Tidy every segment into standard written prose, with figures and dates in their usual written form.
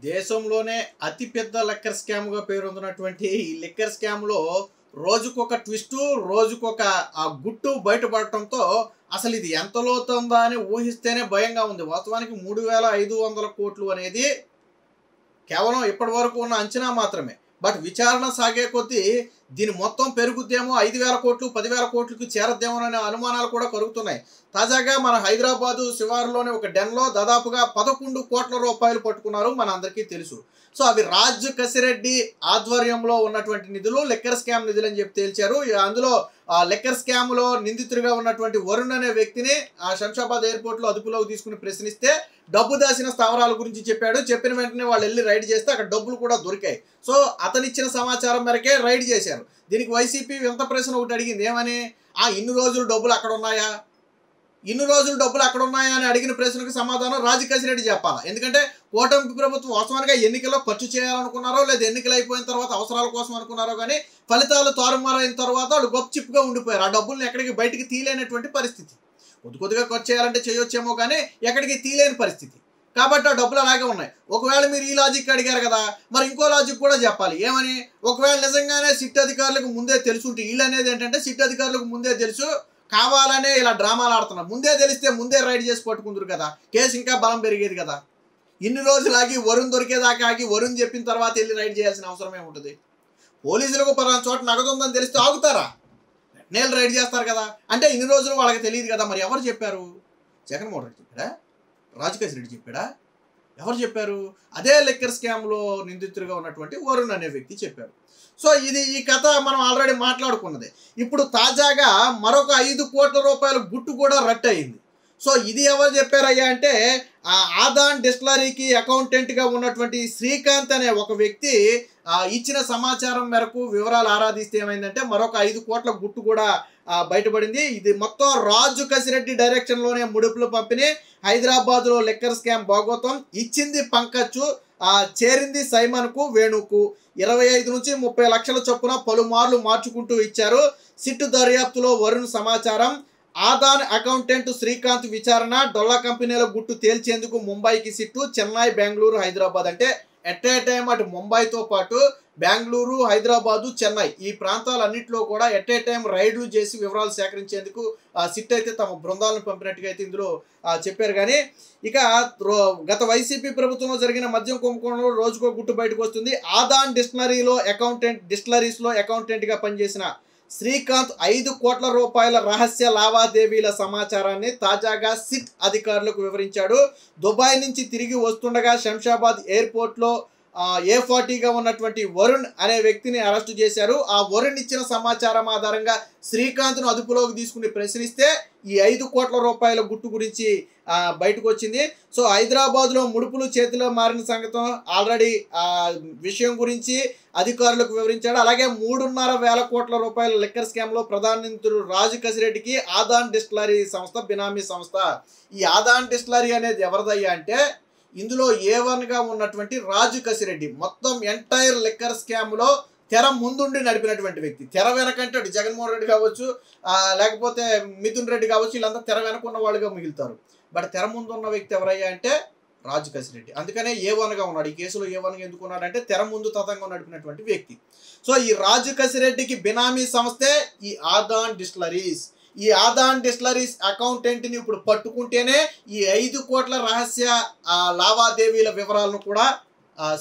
దేశంలోనే అతిపెద్ద లిక్కర్ స్కామ్‌గా పేరొందినటువంటి ఈ లిక్కర్ స్కామ్‌లో రోజుకొక ట్విస్టు, రోజుకొక గుట్టు బయటపడటంతో అసలు ఇది ఎంత లోతుందా అని ఊహిస్తేనే భయంగా ఉంది. వాస్తవానికి 3,500,00,00,000 అనేది కేవలం ఇప్పటివరకు ఉన్న అంచనా మాత్రమే. బట్ విచారణ సాగే కొద్దీ దీని మొత్తం పెరుగుద్దేమో 5,000,00,00,000, 10,000,00,00,000కి చేరద్దేమోననే అనుమానాలు కూడా కలుగుతున్నాయి. తాజాగా మన హైదరాబాదు శివారులోని ఒక డెన్‌లో దాదాపుగా 11 కోట్ల రూపాయలు పట్టుకున్నారు, మనందరికీ తెలుసు. సో అవి రాజ్ కసిరెడ్డి ఆధ్వర్యంలో ఉన్నటువంటి నిధులు, లిక్కర్ స్కామ్ నిధులని చెప్పి తేల్చారు. అందులో లిక్కర్ స్కామ్‌లో నిందితుడిగా ఉన్నటువంటి వరుణ్ అనే వ్యక్తిని శంషాబాద్ ఎయిర్‌పోర్ట్‌లో అదుపులోకి తీసుకుని ప్రశ్నిస్తే డబ్బు దాచిన స్థావరాల గురించి చెప్పాడు. చెప్పిన వెంటనే వాళ్ళు వెళ్ళి రైడ్ చేస్తే అక్కడ డబ్బులు కూడా దొరికాయి. సో అతనిచ్చిన సమాచారం మేరకే రైడ్ చేశారు. దీనికి వైసీపీ వింత ప్రశ్న ఒకటి అడిగింది. ఏమని? ఇన్ని రోజులు డబ్బులు అక్కడ ఉన్నాయా? ఇన్ని రోజులు డబ్బులు అక్కడ ఉన్నాయా అని అడిగిన ప్రశ్నకు సమాధానం రాజ్ కసిరెడ్డి చెప్పాలి. ఎందుకంటే కూటమి ప్రభుత్వం వాస్తవానికి ఎన్నికల్లో ఖర్చు చేయాలనుకున్నారో లేదా ఎన్నికలు అయిపోయిన తర్వాత అవసరాల కోసం అనుకున్నారో కానీ ఫలితాలు తారుమారైన తర్వాత వాళ్ళు గొప్పచిప్పుగా ఉండిపోయారు. ఆ డబ్బుల్ని ఎక్కడికి బయటికి తీయలేనటువంటి పరిస్థితి. కొద్దిగా ఖర్చు చేయాలంటే చేయొచ్చేమో కానీ ఎక్కడికి తీయలేని పరిస్థితి. కాబట్టి ఆ డబ్బులు అలాగే ఉన్నాయి. ఒకవేళ మీరు ఈ లాజిక్ అడిగారు కదా, మరి ఇంకో లాజిక్ కూడా చెప్పాలి. ఏమని? ఒకవేళ నిజంగానే సిట్ అధికారులకు ముందే తెలుసుంటే, వీళ్ళు అనేది ఏంటంటే సిట్ అధికారులకు ముందే తెలుసు, కావాలనే ఇలా డ్రామాలు ఆడుతున్నారు. ముందే తెలిస్తే ముందే రైడ్ చేసి పట్టుకుందరు కదా, కేసు ఇంకా బలం పెరిగేది కదా. ఇన్ని రోజులు ఆగి వరుణ్ దొరికేదాకా ఆగి వరుణ్ చెప్పిన తర్వాత వెళ్ళి రైడ్ చేయాల్సిన అవసరం ఏముంటుంది? పోలీసులకు పలానా చోట నగదు ఉందని తెలిస్తే ఆగుతారా? నేలు రైడ్ చేస్తారు కదా. అంటే ఇన్ని రోజులు వాళ్ళకి తెలియదు కదా. మరి ఎవరు చెప్పారు? జగన్మోహన్ రెడ్డి చెప్పాడా? రాజ్ కసిరెడ్డి చెప్పాడా? ఎవరు చెప్పారు? అదే లిక్కర్ స్కామ్లో నిందితుడిగా ఉన్నటువంటి వరుణ్ అనే వ్యక్తి చెప్పారు. సో ఈ కథ మనం ఆల్రెడీ మాట్లాడుకున్నది. ఇప్పుడు తాజాగా మరొక 5 కోట్ల రూపాయల గుట్టు కూడా రట్టు అయింది. సో ఇది ఎవరు చెప్పారయ్యా అంటే ఆదాన్ డిస్టిలరీకి అకౌంటెంట్గా ఉన్నటువంటి శ్రీకాంత్ అనే ఒక వ్యక్తి ఇచ్చిన సమాచారం మేరకు వివరాలు ఆరాధిస్తే ఏమైందంటే మరొక 5 కోట్ల గుట్టు కూడా బయటపడింది. ఇది మొత్తం రాజు కసిరెడ్డి డైరెక్షన్లోనే ముడుపులు పంపిణీ, హైదరాబాద్లో లిక్కర్ స్కామ్ భాగోతం, ఇచ్చింది పంకజ్, చేరింది సైమన్కు, వేణుకు 25 నుంచి 30 లక్షల చొప్పున పలుమార్లు మార్చుకుంటూ ఇచ్చారు. సిట్టు దర్యాప్తులో వరుణ్ సమాచారం, ఆదాన్ అకౌంటెంట్ శ్రీకాంత్ విచారణ, డొల్లా కంపెనీల గుట్టు తేల్చేందుకు ముంబైకి సిట్టు, చెన్నై, బెంగళూరు, హైదరాబాద్. అంటే ఎట్ ఏ టైం అటు ముంబైతో పాటు బెంగళూరు, హైదరాబాదు, చెన్నై ఈ ప్రాంతాలన్నింటిలో కూడా ఎట్ ఏ టైం రైడ్లు చేసి వివరాలు సేకరించేందుకు సిట్ అయితే తమ బృందాలను పంపినట్టుగా అయితే ఇందులో చెప్పారు. కానీ ఇక గత వైసీపీ ప్రభుత్వంలో జరిగిన మద్యం కుంభకోణంలో రోజుకో గుట్టు బయటకు వస్తుంది. ఆదాన్ డిస్టిలరీస్లో అకౌంటెంట్గా పనిచేసిన శ్రీకాంత్ 5 కోట్ల రూపాయల రహస్య లావాదేవీల సమాచారాన్ని తాజాగా సిట్ అధికారులకు వివరించాడు. దుబాయ్ నుంచి తిరిగి వస్తుండగా శంషాబాద్ ఎయిర్పోర్ట్లో A40గా ఉన్నటువంటి వరుణ్ అనే వ్యక్తిని అరెస్టు చేశారు. ఆ వరుణ్ ఇచ్చిన సమాచారం ఆధారంగా శ్రీకాంత్ను అదుపులోకి తీసుకుని ప్రశ్నిస్తే ఈ 5 కోట్ల రూపాయల గుట్టు గురించి బయటకు వచ్చింది. సో హైదరాబాద్లో ముడుపులు చేతిలో మారిన సంగతి ఆల్రెడీ విషయం గురించి అధికారులకు వివరించాడు. అలాగే 3.5 కోట్ల రూపాయల లిక్కర్ స్కామ్లో ప్రధాన నిందితుడు రాజ్ కసిరెడ్డికి ఆదాన్ డిస్టిలరీ సంస్థ బినామీ సంస్థ. ఈ ఆదాన్ డిస్టిలరీ అనేది ఎవరిదయ్యా అంటే ఇందులో A1గా ఉన్నటువంటి రాజ్ కసిరెడ్డి మొత్తం ఎంటైర్ లిక్కర్ స్కామ్లో తెర ముందుండి నడిపినటువంటి వ్యక్తి. తెర వెనకంటే జగన్మోహన్ రెడ్డి కావచ్చు, లేకపోతే మిథున్ రెడ్డి కావచ్చు, వీళ్ళంతా తెర వెనకున్న వాళ్ళుగా మిగులుతారు. బట్ తెర ముందు ఉన్న వ్యక్తి ఎవరయ్యా అంటే రాజ్ కసిరెడ్డి. అందుకనే A1గా ఉన్నాడు. ఈ కేసులో A1గా ఎందుకు ఉన్నాడంటే తెర ముందు తతంగా నడిపినటువంటి వ్యక్తి. సో ఈ రాజ్ కసిరెడ్డికి బినామీ సంస్థే ఈ ఆదాన్ డిస్టిలరీస్. ఈ ఆదాన్ డిస్టిలరీస్ అకౌంటెంట్ని ఇప్పుడు పట్టుకుంటేనే ఈ 5 కోట్ల రహస్య లావాదేవీల వివరాలను కూడా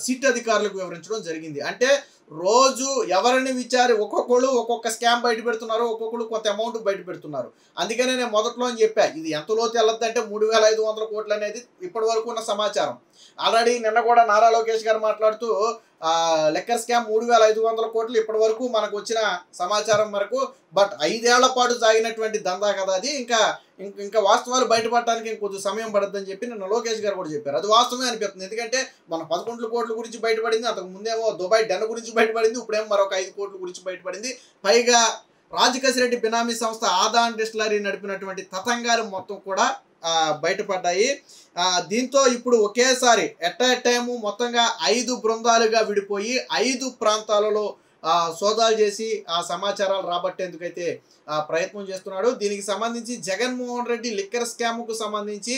సిట్ అధికారులకు వివరించడం జరిగింది. అంటే రోజు ఎవరిని ఒక్కొక్కళ్ళు ఒక్కొక్క స్కామ్ బయట పెడుతున్నారు, ఒక్కొక్కళ్ళు కొంత అమౌంట్ బయట పెడుతున్నారు. అందుకనే నేను మొదట్లో అని చెప్పా, ఇది ఎంత లోతు వెళ్ళొద్దంటే 3,500 కోట్లు అనేది ఇప్పటి వరకు ఉన్న సమాచారం. ఆల్రెడీ నిన్న కూడా నారా లోకేష్ గారు మాట్లాడుతూ లిక్కర్ స్కామ్ 3,500 కోట్లు ఇప్పటి వరకు మనకు వచ్చిన సమాచారం వరకు. బట్ 5 ఏళ్ల పాటు సాగినటువంటి దందా కదా అది. ఇంకా వాస్తవాలు బయటపడటానికి ఇంకొద్ది సమయం పడుతుందని చెప్పి నిన్న లోకేష్ గారు కూడా చెప్పారు. అది వాస్తవమే అనిపిస్తుంది. ఎందుకంటే మన 11 కోట్ల గురించి బయటపడింది, అంతకు ముందేమో దుబాయ్ డెన్ గురించి బయటపడింది, ఇప్పుడేమో మరొక 5 కోట్ల గురించి బయటపడింది. పైగా రాజ్ కసిరెడ్డి బినామీ సంస్థ ఆదాన్ డిస్టిలరీ నడిపినటువంటి తతంగాలు మొత్తం కూడా బయటపడ్డాయి. దీంతో ఇప్పుడు ఒకేసారి ఎట్ ఏ టైము మొత్తంగా 5 బృందాలుగా విడిపోయి 5 ప్రాంతాలలో సోదాలు చేసి ఆ సమాచారాలు రాబట్టేందుకైతే ప్రయత్నం చేస్తున్నాడు. దీనికి సంబంధించి జగన్మోహన్ రెడ్డి లిక్కర్ స్కామ్కు సంబంధించి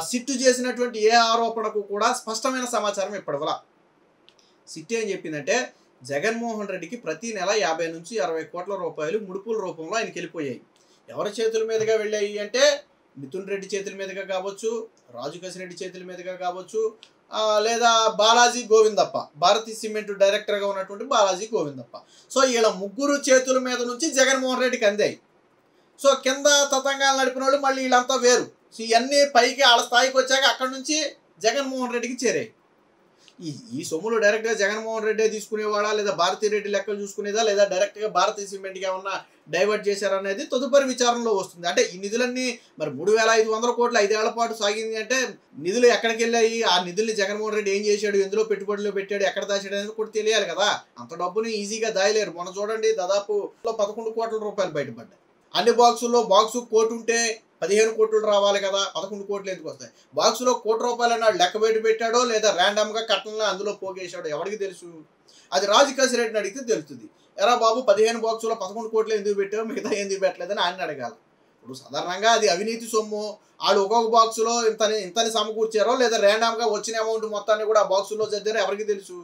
సిట్టు చేసినటువంటి ఏ ఆరోపణకు కూడా స్పష్టమైన సమాచారం ఇప్పటివల్ల. సిట్టు ఏం చెప్పిందంటే జగన్మోహన్ రెడ్డికి ప్రతి నెల 50 నుంచి 60 కోట్ల రూపాయలు ముడుపుల రూపంలో ఆయనకి వెళ్ళిపోయాయి. ఎవరి చేతుల మీదుగా వెళ్ళాయి అంటే మిథున్ రెడ్డి చేతుల మీదుగా కావచ్చు, రాజు కసిరెడ్డి చేతుల మీదుగా కావచ్చు, లేదా బాలాజీ గోవిందప్ప, భారతీ సిమెంట్ డైరెక్టర్గా ఉన్నటువంటి బాలాజీ గోవిందప్ప. సో వీళ్ళ ముగ్గురు చేతుల మీద నుంచి జగన్మోహన్ రెడ్డికి అందాయి. సో కింద తతంగాలు నడిపిన వాళ్ళు మళ్ళీ వీళ్ళంతా వేరు. సో ఇవన్నీ పైకి వాళ్ళ స్థాయికి వచ్చాక అక్కడి నుంచి జగన్మోహన్ రెడ్డికి చేరాయి. ఈ సొమ్ములు డైరెక్ట్గా జగన్మోహన్ రెడ్డి తీసుకునేవాడా, లేదా భారతీ రెడ్డి లెక్కలు చూసుకునేదా, లేదా డైరెక్ట్గా భారతీ సిమెంట్కి ఏమన్నా డైవర్ట్ చేశారనేది తదుపరి విచారణలో వస్తుంది. అంటే ఈ నిధులన్నీ మరి 3500 కోట్లు 5 ఏళ్ల పాటు సాగింది అంటే నిధులు ఎక్కడికి వెళ్ళాయి, ఆ నిధుల్ని జగన్మోహన్ రెడ్డి ఏం చేశాడు, ఎందులో పెట్టుబడులు పెట్టాడు, ఎక్కడ దాచాడు అనేది కూడా తెలియాలి కదా. అంత డబ్బుని ఈజీగా దాయలేరు. మొన్న చూడండి దాదాపు 11 కోట్ల రూపాయలు బయటపడ్డాయి. అన్ని బాక్సుల్లో బాక్సు కోటి ఉంటే 15 కోట్లు రావాలి కదా, 11 కోట్లు ఎందుకు వస్తాయి? బాక్సులో ₹1 అన్నాడు, లెక్క బయట పెట్టాడో లేదా ర్యాండమ్గా కట్టంలో అందులో పోగేశాడో ఎవరికి తెలుసు? అది రాజు కసిరెడ్డిని అడిగితే తెలుస్తుంది. ఎరా బాబు 15 బాక్సులో 11 కోట్లు ఎందుకు పెట్టావు, మిగతా ఎందుకు పెట్టలేదని ఆయన అడగాలి. ఇప్పుడు సాధారణంగా అది అవినీతి సొమ్ము. వాళ్ళు ఒక్కొక్క బాక్సులో ఇంతని సమకూర్చారో లేదా ర్యాండమ్గా వచ్చిన అమౌంట్ మొత్తాన్ని కూడా ఆ బాక్సుల్లో చదివారో ఎవరికి తెలుసు?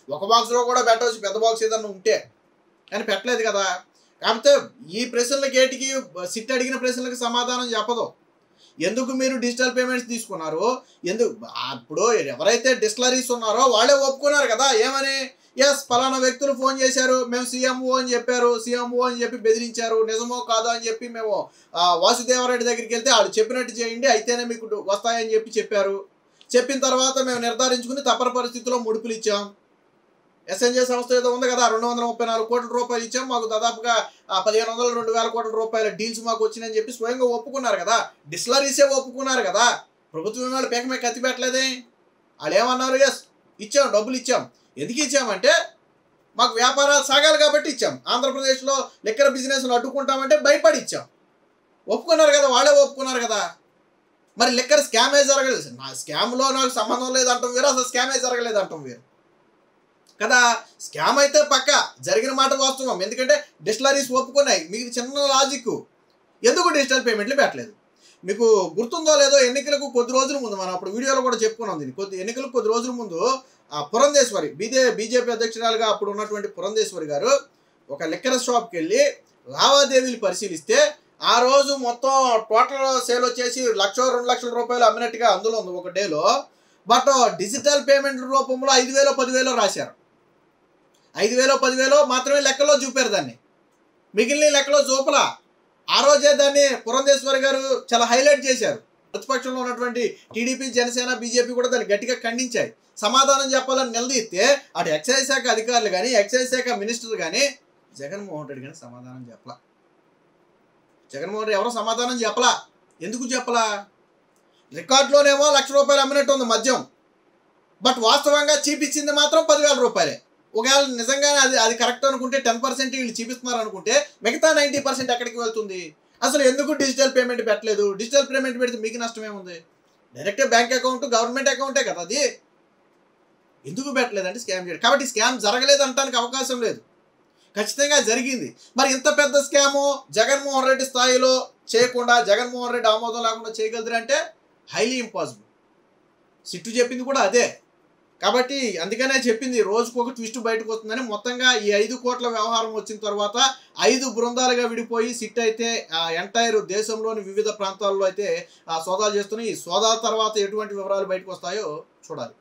ఒక బాక్సులో కూడా పెట్టవచ్చు, పెద్ద బాక్స్ ఏదన్నా ఉంటే, కానీ పెట్టలేదు కదా. కాకపోతే ఈ ప్రశ్నలకి ఏటికి సిట్ అడిగిన ప్రశ్నలకు సమాధానం చెప్పదు. ఎందుకు మీరు డిజిటల్ పేమెంట్స్ తీసుకున్నారు, ఎందుకు ఇప్పుడు ఎవరైతే డిస్టిలరీస్ ఉన్నారో వాళ్ళే ఒప్పుకున్నారు కదా. ఏమని, ఎస్ ఫలానా వ్యక్తులు ఫోన్ చేశారు, మేము సీఎంఓ అని చెప్పారు, సీఎంఓ అని చెప్పి బెదిరించారు, నిజమో కాదో అని చెప్పి మేము వాసుదేవరెడ్డి దగ్గరికి వెళ్తే వాళ్ళు చెప్పినట్టు చేయండి అయితేనే మీకు వస్తాయని చెప్పారు. చెప్పిన తర్వాత మేము నిర్ధారించుకుని తప్పని పరిస్థితుల్లో ముడుపులు ఇచ్చాం. ఎస్ఎన్జే సంస్థ ఏదో ఉంది కదా, 234 కోట్ల రూపాయలు ఇచ్చాం, మాకు దాదాపుగా 1500-2000 కోట్ల రూపాయల డీల్స్ మాకు వచ్చినాయని చెప్పి స్వయంగా ఒప్పుకున్నారు కదా. డిస్టిలరీసే ఒప్పుకున్నారు కదా. ప్రభుత్వం వాళ్ళు పేక మీద కత్తి పెట్టలేదే. వాళ్ళు ఏమన్నారు, ఎస్ ఇచ్చాం, డబ్బులు ఇచ్చాం. ఎందుకు ఇచ్చామంటే మాకు వ్యాపారాలు సాగాలి కాబట్టి ఇచ్చాం. ఆంధ్రప్రదేశ్లో లిక్కర్ బిజినెస్లు అడ్డుకుంటామంటే భయపడి ఇచ్చాం. ఒప్పుకున్నారు కదా, వాళ్ళే ఒప్పుకున్నారు కదా. మరి లిక్కర్ స్కామే జరగలేదు, నా స్కామ్లో నాకు సంబంధం లేదంటాం వేరు, అసలు స్కామే జరగలేదు అంటాం వేరు కదా. స్కామ్ అయితే పక్క జరిగిన మాట వాస్తవం. ఎందుకంటే డిస్టిలరీస్ ఒప్పుకున్నాయి. మీకు చిన్న లాజిక్, ఎందుకు డిజిటల్ పేమెంట్లు పెట్టలేదు? మీకు గుర్తుందో లేదో, ఎన్నికలకు కొద్ది రోజుల ముందు, మనం అప్పుడు వీడియోలో కూడా చెప్పుకున్నాం దీన్ని, ఎన్నికలకు కొద్ది రోజుల ముందు పురంధేశ్వరి బీజేపీ అధ్యక్షురాలుగా అప్పుడు ఉన్నటువంటి పురంధేశ్వరి గారు ఒక లిక్కర్ షాప్కి వెళ్ళి లావాదేవీలు పరిశీలిస్తే ఆ రోజు మొత్తం టోటల్ సేల్ వచ్చేసి 1-2 లక్షల రూపాయలు అమ్మినట్టుగా అందులో ఉంది ఒక డేలో. బట్ డిజిటల్ పేమెంట్ రూపంలో 5,000-10,000 రాశారు. 5,000-10,000 మాత్రమే లెక్కలో చూపారు దాన్ని, మిగిలిన లెక్కలో చూపలా. ఆ రోజే దాన్ని పురంధేశ్వరి గారు చాలా హైలైట్ చేశారు. ప్రతిపక్షంలో ఉన్నటువంటి టీడీపీ, జనసేన, బీజేపీ కూడా దాన్ని గట్టిగా ఖండించాయి. సమాధానం చెప్పాలని నిలదీస్తే అటు ఎక్సైజ్ శాఖ అధికారులు కానీ, ఎక్సైజ్ శాఖ మినిస్టర్ కానీ, జగన్మోహన్ రెడ్డి కానీ సమాధానం చెప్పలా. జగన్మోహన్ రెడ్డి ఎవరో సమాధానం చెప్పలా. ఎందుకు చెప్పలా? రికార్డులోనేమో ₹1,00,000 అమ్మినట్టు ఉంది మద్యం, బట్ వాస్తవంగా చూపించింది మాత్రం 10,000 రూపాయలే. ఒకవేళ నిజంగానే అది కరెక్ట్ అనుకుంటే 10% వీళ్ళు చూపిస్తున్నారు అనుకుంటే మిగతా 90% ఎక్కడికి వెళ్తుంది? అసలు ఎందుకు డిజిటల్ పేమెంట్ పెట్టలేదు? డిజిటల్ పేమెంట్ పెడితే మీకు నష్టం ఏముంది? డైరెక్ట్గా బ్యాంక్ అకౌంట్, గవర్నమెంట్ అకౌంటే కదా అది. ఎందుకు పెట్టలేదంటే స్కామ్ చేయడం. కాబట్టి స్కామ్ జరగలేదు అనడానికి అవకాశం లేదు, ఖచ్చితంగా జరిగింది. మరి ఇంత పెద్ద స్కాము జగన్మోహన్ రెడ్డి స్థాయిలో చేయకుండా, జగన్మోహన్ రెడ్డి ఆమోదం లేకుండా చేయగలదురంటే హైలీ ఇంపాసిబుల్. సిట్టు చెప్పింది కూడా అదే. కాబట్టి అందుకనే చెప్పింది రోజుకు ఒక ట్విస్ట్ బయటకు వస్తుందని. మొత్తంగా ఈ 5 కోట్ల వ్యవహారం వచ్చిన తర్వాత 5 బృందాలుగా విడిపోయి సిట్ అయితే ఎంటైర్ దేశంలోని వివిధ ప్రాంతాల్లో అయితే సోదాలు చేస్తున్నాయి. ఈ సోదాల తర్వాత ఎటువంటి వివరాలు బయటకు వస్తాయో చూడాలి.